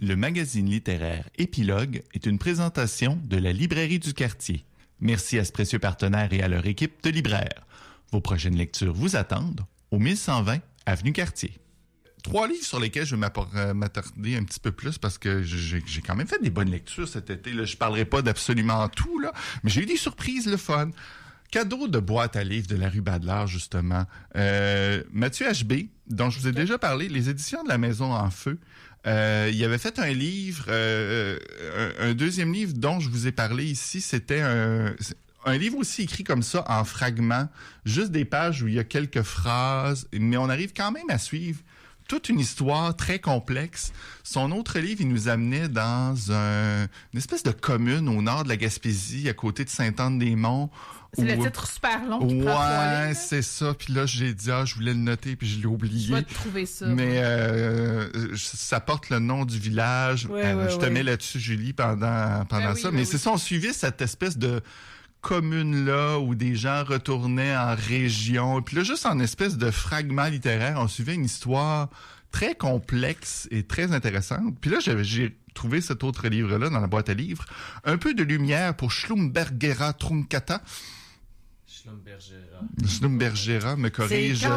Le magazine littéraire Épilogue est une présentation de la Librairie du Quartier. Merci à ce précieux partenaire et à leur équipe de libraires. Vos prochaines lectures vous attendent au 1120 Avenue Cartier. 3 livres sur lesquels je vais m'attarder un petit peu plus parce que j'ai quand même fait des bonnes lectures cet été. Là. Je parlerai pas d'absolument tout, là, mais j'ai eu des surprises, le fun. Cadeau de boîte à livres de la rue Badelard, justement. Mathieu HB, dont je vous ai déjà parlé, les éditions de la Maison en Feu. Il avait fait un livre, un deuxième livre dont je vous ai parlé ici, c'était un livre aussi écrit comme ça, en fragments, juste des pages où il y a quelques phrases, mais on arrive quand même à suivre toute une histoire très complexe. Son autre livre, il nous amenait dans une espèce de commune au nord de la Gaspésie, à côté de Sainte-Anne-des-Monts. C'est le titre super long qui prend 3 livres. C'est ça. Puis là, j'ai dit, je voulais le noter, puis je l'ai oublié. Je vais te trouver ça. Mais ça porte le nom du village. Je te mets là-dessus, Julie, pendant ça. Mais c'est ça, on suivait cette espèce de commune-là où des gens retournaient en région. Puis là, juste en espèce de fragment littéraire, on suivait une histoire très complexe et très intéressante. Puis là, j'ai trouvé cet autre livre-là dans la boîte à livres. Un peu de lumière pour Schlumbergera Truncata. Schlumbergera me corrige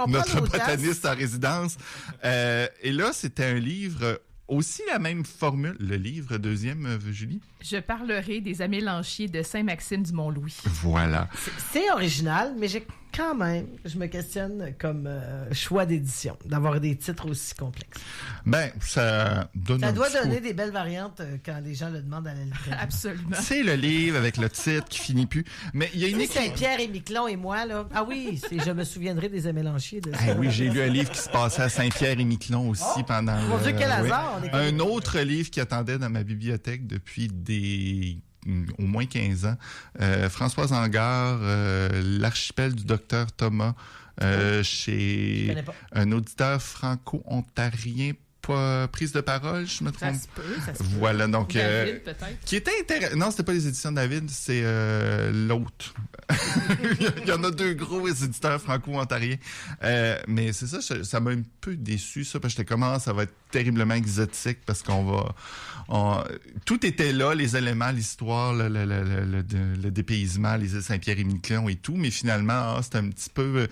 notre botaniste en résidence. Et là, c'était un livre... Aussi la même formule, le livre deuxième, Julie? Je parlerai des Amélanchiers de Saint-Maxime du Mont-Louis. Voilà. C'est original, mais quand même, je me questionne comme choix d'édition, d'avoir des titres aussi complexes. Ben, ça donne Ça doit donner des belles variantes quand les gens le demandent à la librairie. Absolument. C'est le livre avec le titre qui finit plus. Mais il y a une Saint-Pierre et Miquelon et moi, là. Ah oui, je me souviendrai des Amélanchiers. Oui, j'ai lu un livre qui se passait à Saint-Pierre et Miquelon aussi pendant... Mon Dieu, quel hasard! Un autre livre qui attendait dans ma bibliothèque depuis au moins 15 ans. Françoise Angard, L'archipel du docteur Thomas, chez un auditeur franco-ontarien. Pas prise de parole, je me trompe. Ça se peut. Voilà, donc... David, peut-être? Qui était intéressant. Non, c'était pas les éditions de David, c'est l'autre. Il y en a 2 gros éditeurs franco-ontariens. Mais c'est ça, ça m'a un peu déçu, ça, parce que j'étais comment ça va être terriblement exotique, parce tout était là, les éléments, l'histoire, le dépaysement, les îles Saint-Pierre et Miquelon et tout, mais finalement, c'était un petit peu...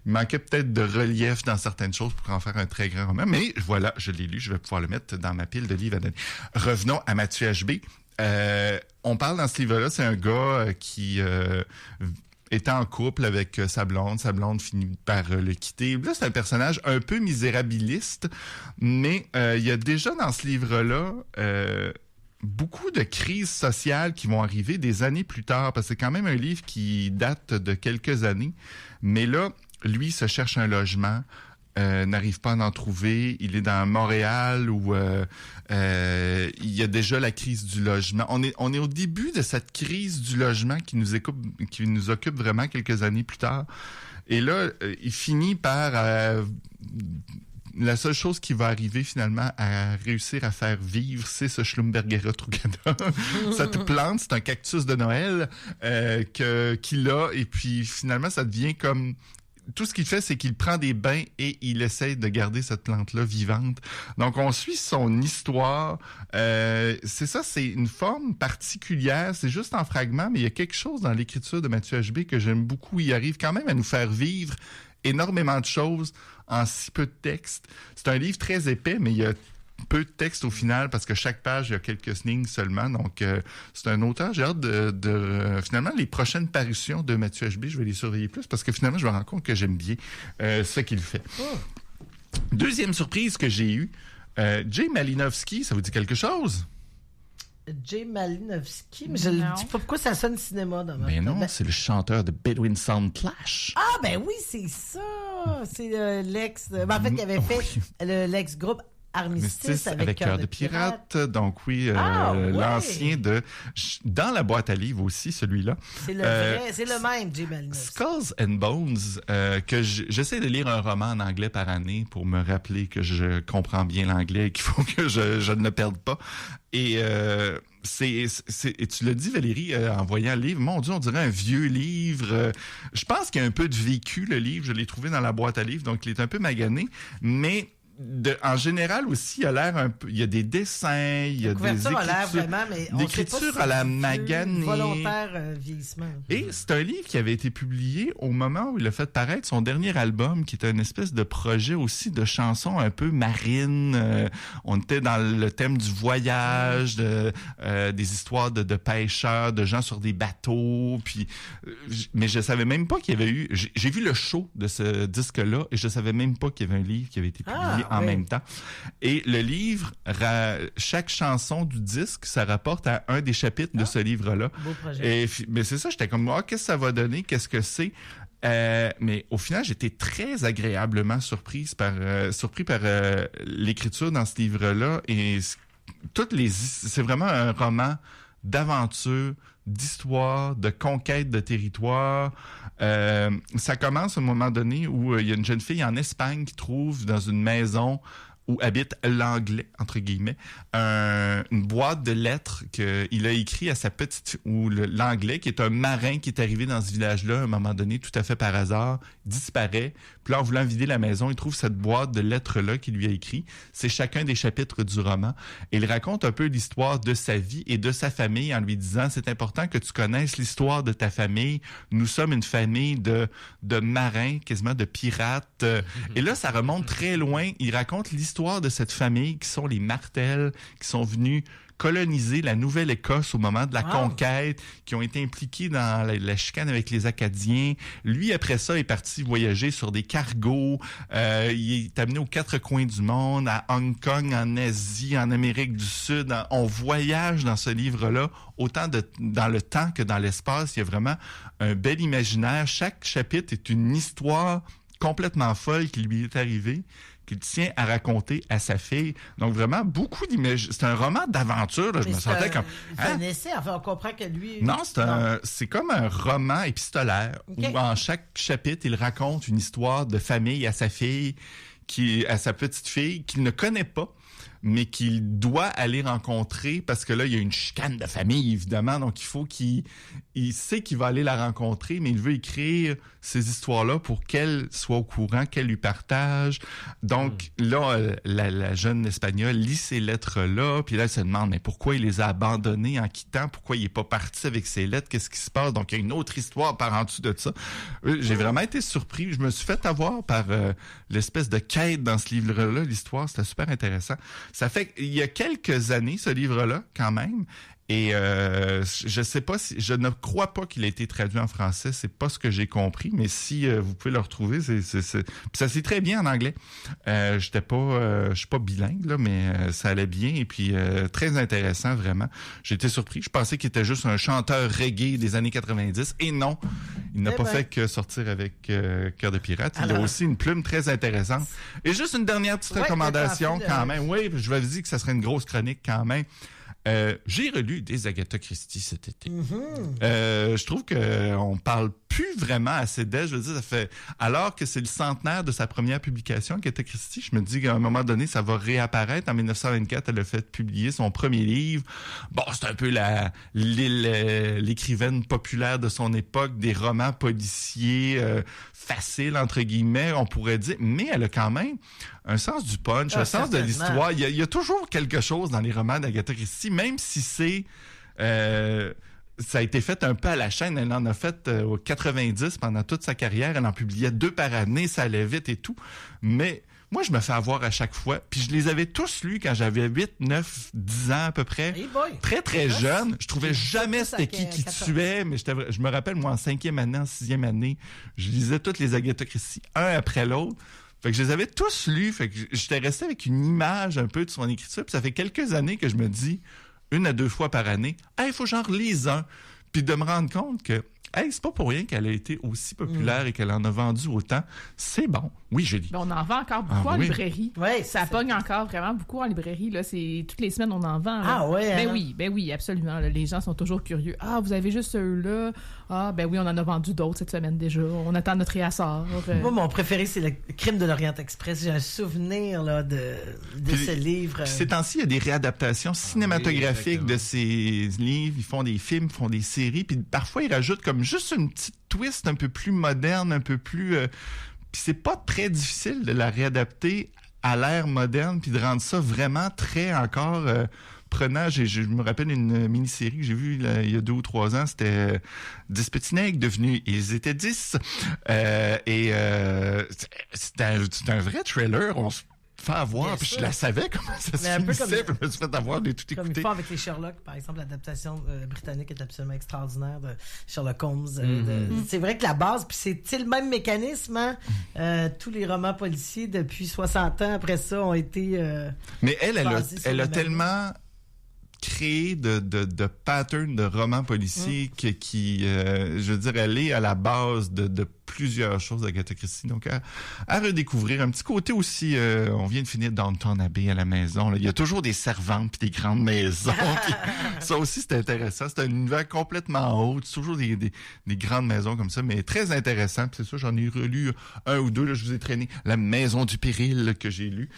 il manquait peut-être de relief dans certaines choses pour en faire un très grand roman. Mais voilà, je l'ai lu, je vais pouvoir le mettre dans ma pile de livres à donner. Revenons à Mathieu HB. On parle dans ce livre-là, c'est un gars qui était en couple avec sa blonde finit par le quitter. Là, c'est un personnage un peu misérabiliste, mais il y a déjà dans ce livre-là beaucoup de crises sociales qui vont arriver des années plus tard, parce que c'est quand même un livre qui date de quelques années, mais là, lui se cherche un logement, n'arrive pas à en trouver. Il est dans Montréal où il y a déjà la crise du logement. On est au début de cette crise du logement qui nous occupe vraiment quelques années plus tard. Et là, il finit par... la seule chose qui va arriver finalement à réussir à faire vivre, c'est ce Schlumbergera Truncata. Cette plante, c'est un cactus de Noël qu'il a. Et puis finalement, ça devient comme... Tout ce qu'il fait, c'est qu'il prend des bains et il essaie de garder cette plante-là vivante. Donc, on suit son histoire. C'est ça, c'est une forme particulière. C'est juste en fragments, mais il y a quelque chose dans l'écriture de Mathieu HB que j'aime beaucoup. Il arrive quand même à nous faire vivre énormément de choses en si peu de texte. C'est un livre très épais, mais il y a peu de texte au final parce que chaque page, il y a quelques lignes seulement. Donc, c'est un auteur. J'ai hâte de finalement, les prochaines parutions de Mathieu HB, je vais les surveiller plus parce que finalement, je me rends compte que j'aime bien ce qu'il fait. Deuxième surprise que j'ai eue, Jay Malinowski, ça vous dit quelque chose? Jay Malinowski, mais je ne dis pas pourquoi ça sonne cinéma dans ma tête. Mais non, c'est le chanteur de Bedouin Soundclash. Ah, ben oui, c'est ça! C'est l'ex... en fait, il avait fait l'ex-groupe Armistice avec Cœur de pirate. Donc oui, l'ancien de... Dans la boîte à livres aussi, celui-là. C'est le vrai, c'est le même, Jay Malinowski. Skulls and Bones, que j'essaie de lire un roman en anglais par année pour me rappeler que je comprends bien l'anglais et qu'il faut que je ne le perde pas. Et et tu l'as dit, Valérie, en voyant le livre, mon Dieu, on dirait un vieux livre. Je pense qu'il y a un peu de vécu, le livre. Je l'ai trouvé dans la boîte à livres, donc il est un peu magané, mais en général aussi, il a l'air un peu... Il y a des dessins, il y a des écritures... a l'air vraiment, mais on l'écriture sait pas si à la c'est maganée. volontaire vieillissement. Et c'est un livre qui avait été publié au moment où il a fait paraître son dernier album, qui était une espèce de projet aussi de chansons un peu marines. On était dans le thème du voyage, des histoires de pêcheurs, de gens sur des bateaux. Puis, mais je savais même pas qu'il y avait eu... J'ai vu le show de ce disque-là et je savais même pas qu'il y avait un livre qui avait été publié en même temps. Et le livre, chaque chanson du disque, ça rapporte à un des chapitres de ce livre-là. Beau projet. Mais c'est ça, j'étais comme, qu'est-ce que ça va donner? Qu'est-ce que c'est? Mais au final, j'étais très agréablement surpris par l'écriture dans ce livre-là. Et c'est vraiment un roman d'aventure, d'histoire, de conquête de territoire. Ça commence à un moment donné où il y a une jeune fille en Espagne qui trouve dans une maison où habite l'anglais, entre guillemets, une boîte de lettres qu'il a écrit à sa petite... ou l'anglais, qui est un marin qui est arrivé dans ce village-là à un moment donné, tout à fait par hasard, disparaît. Puis là, en voulant vider la maison, il trouve cette boîte de lettres-là qu'il lui a écrit. C'est chacun des chapitres du roman. Et il raconte un peu l'histoire de sa vie et de sa famille en lui disant, c'est important que tu connaisses l'histoire de ta famille. Nous sommes une famille de marins, quasiment de pirates. Et là, ça remonte très loin. Il raconte l'histoire de cette famille qui sont les Martel, qui sont venus coloniser la Nouvelle-Écosse au moment de la conquête, qui ont été impliqués dans la chicane avec les Acadiens. Lui, après ça, est parti voyager sur des cargos. Il est amené aux quatre coins du monde, à Hong Kong, en Asie, en Amérique du Sud. On voyage dans ce livre-là, autant dans le temps que dans l'espace. Il y a vraiment un bel imaginaire. Chaque chapitre est une histoire complètement folle qui lui est arrivée, qu'il tient à raconter à sa fille. Donc, vraiment, beaucoup d'images. C'est un roman d'aventure. Là. Je me sentais comme... C'est un essai. Enfin, on comprend que lui... Non, c'est comme un roman épistolaire où, en chaque chapitre, il raconte une histoire de famille à sa fille, à sa petite fille, qu'il ne connaît pas, mais qu'il doit aller rencontrer parce que là, il y a une chicane de famille, évidemment. Donc, il faut il sait qu'il va aller la rencontrer, mais il veut écrire ces histoires-là pour qu'elle soit au courant, qu'elle lui partage. Donc, là, la jeune Espagnole lit ces lettres-là, puis là, elle se demande, mais pourquoi il les a abandonnées en quittant? Pourquoi il est pas parti avec ces lettres? Qu'est-ce qui se passe? Donc, il y a une autre histoire par en dessous de ça. J'ai vraiment été surpris. Je me suis fait avoir par l'espèce de quête dans ce livre-là. L'histoire, c'était super intéressant. Ça fait qu'il y a quelques années, ce livre-là, quand même, et je ne crois pas qu'il a été traduit en français, c'est pas ce que j'ai compris, mais si vous pouvez le retrouver, puis ça se lit très bien en anglais. Je suis pas bilingue, là, mais ça allait bien, et puis très intéressant, vraiment. J'ai été surpris, je pensais qu'il était juste un chanteur reggae des années 90, et non, il n'a pas fait que sortir avec Cœur de pirate. Il a aussi une plume très intéressante. Et juste une dernière petite recommandation, quand même. Oui, je vous avais dit que ça serait une grosse chronique, quand même. J'ai relu des Agatha Christie cet été. Je trouve qu'on parle plus vraiment assez d'elle. Je veux dire, ça fait... Alors que c'est le centenaire de sa première publication, Agatha Christie, je me dis qu'à un moment donné, ça va réapparaître. En 1924, elle a fait publier son premier livre. Bon, c'est un peu l'écrivaine populaire de son époque, des romans policiers faciles, entre guillemets, on pourrait dire. Mais elle a quand même un sens du punch, un sens de l'histoire. Il y a toujours quelque chose dans les romans d'Agatha Christie, même si c'est... ça a été fait un peu à la chaîne. Elle en a fait au 90 pendant toute sa carrière. Elle en publiait 2 par année. Ça allait vite et tout. Mais moi, je me fais avoir à chaque fois. Puis je les avais tous lus quand j'avais 8, 9, 10 ans à peu près. Hey boy. Très, très jeune. Je trouvais jamais c'était qui tuait. Mais je me rappelle, moi, en 5e année, en 6e année, je lisais toutes les Agatha Christie, un après l'autre. Fait que je les avais tous lus. Fait que j'étais resté avec une image un peu de son écriture. Puis ça fait quelques années que je me dis... 1 à 2 fois par année, il faut que j'en relise un. Puis de me rendre compte que, c'est pas pour rien qu'elle a été aussi populaire et qu'elle en a vendu autant. C'est bon. Oui, je lis. On en vend encore beaucoup en librairie. Oui, ça pogne encore vraiment beaucoup en librairie. Là. Toutes les semaines, on en vend. Là. Ah ouais? Ben oui, absolument. Là. Les gens sont toujours curieux. Ah, vous avez juste ceux-là. Ah, ben oui, on en a vendu d'autres cette semaine déjà. On attend notre réassort. Moi, mon préféré, c'est le Crime de l'Orient Express. J'ai un souvenir là, de ce livre. Ces temps-ci, il y a des réadaptations cinématographiques de ces livres. Ils font des films, ils font des séries. Puis parfois, ils rajoutent comme juste une petite twist un peu plus moderne, un peu plus... Puis c'est pas très difficile de la réadapter à l'ère moderne, puis de rendre ça vraiment très encore prenant. Je me rappelle une mini-série que j'ai vue il y a 2 ou 3 ans, c'était 10 petits nègres devenus, ils étaient 10. C'était un vrai trailer, on se fait avoir, puis je la savais comment ça se finissait, puis je me suis fait avoir de tout écouter. Comme ils font avec les Sherlock, par exemple, l'adaptation britannique est absolument extraordinaire de Sherlock Holmes. C'est vrai que la base, puis c'est le même mécanisme, hein? Tous les romans policiers depuis 60 ans après ça ont été mais elle a tellement créé de patterns de romans policiers qui je veux dire, elle est à la base de plusieurs choses d'Agatha Christie. Donc, à redécouvrir. Un petit côté aussi, on vient de finir Downton Abbey à la maison. Là. Il y a toujours des servantes puis des grandes maisons. Ça aussi, c'est intéressant. C'est un univers complètement autre. C'est toujours des grandes maisons comme ça, mais très intéressant. Puis c'est ça, j'en ai relu 1 ou 2. Là, je vous ai traîné La Maison du Péril que j'ai lu.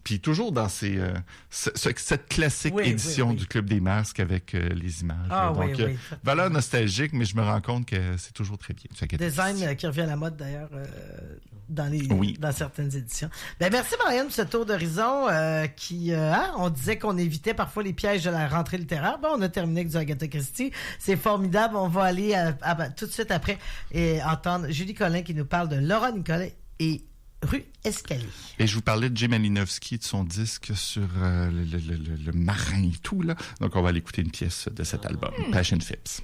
Puis toujours dans cette classique édition du Club des Masques avec les images. Donc, valeur nostalgique, mais je me rends compte que c'est toujours très bien. Design qui revient à la mode d'ailleurs dans certaines éditions. Ben, merci Marianne pour ce tour d'horizon on disait qu'on évitait parfois les pièges de la rentrée littéraire. Bon, on a terminé avec du Agatha Christie. C'est formidable. On va aller tout de suite après et entendre Julie Collin qui nous parle de Laura Nicolet et Rue Escalier. Et je vous parlais de Jay Malinowski, de son disque sur le marin et tout, là. Donc, on va aller écouter une pièce de cet album, Passion Phipps.